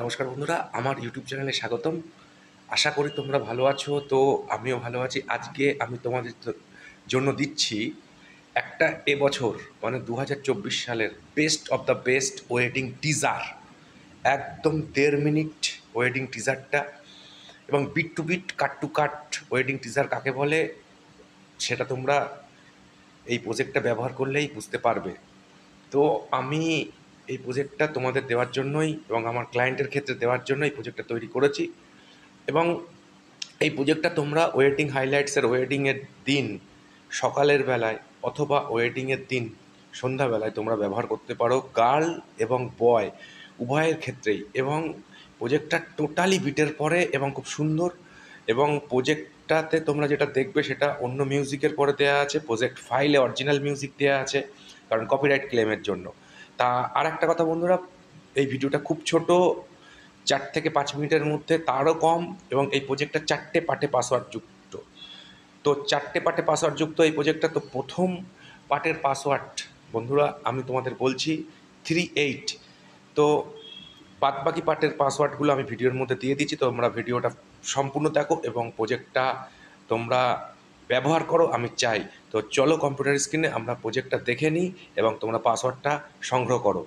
নমস্কার বন্ধুরা, আমার ইউটিউব চ্যানেলে স্বাগতম। আশা করি তোমরা ভালো আছো। তো আমিও ভালো আছি। আজকে আমি তোমাদের জন্য দিচ্ছি একটা এবছর মানে 2024 সালের best of the best wedding teaser. একদম 1.5 মিনিট ওয়েডিং টিজারটা, এবং beat to beat cut to cut wedding teaser কাকে বলে সেটা তোমরা এই প্রজেক্টটা ব্যবহার করলেই বুঝতে পারবে। তো আমি এই প্রজেক্টটা তোমাদের দেওয়ার জন্যই এবং আমার ক্লায়েন্টের ক্ষেত্রে দেওয়ার জন্য এই প্রজেক্টটা তৈরি করেছি। এবং এই প্রজেক্টটা তোমরা ওয়েডিং হাইলাইটসের ওয়েডিংয়ের দিন সকালের বেলায় অথবা ওয়েডিংয়ের দিন সন্ধ্যাবেলায় তোমরা ব্যবহার করতে পারো, গার্ল এবং বয় উভয়ের ক্ষেত্রেই। এবং প্রজেক্টটা টোটালি বিটের পরে এবং খুব সুন্দর। এবং প্রজেক্টটাতে তোমরা যেটা দেখবে সেটা অন্য মিউজিকের পরে দেওয়া আছে, প্রজেক্ট ফাইলে অরিজিনাল মিউজিক দেওয়া আছে, কারণ কপিরাইট ক্লেমের জন্য। তা আর একটা কথা বন্ধুরা, এই ভিডিওটা খুব ছোট, 4 থেকে 5 মিনিটের মধ্যে, তারও কম। এবং এই প্রজেক্টটা 4টে পার্টে পাসওয়ার্ড যুক্ত। তো 4টে পার্টে পাসওয়ার্ড যুক্ত এই প্রজেক্টটা। তো প্রথম পার্টের পাসওয়ার্ড বন্ধুরা আমি তোমাদের বলছি 38। তো বাকি পার্টের পাসওয়ার্ডগুলো আমি ভিডিওর মধ্যে দিয়ে দিচ্ছি, তো তোমরা ভিডিওটা সম্পূর্ণ দেখো এবং প্রজেক্টটা তোমরা ব্যবহার করো আমি চাই। তো চলো কম্পিউটার স্ক্রিনে আমরা প্রজেক্টটা দেখে নিই এবং তোমরা পাসওয়ার্ডটা সংগ্রহ করো।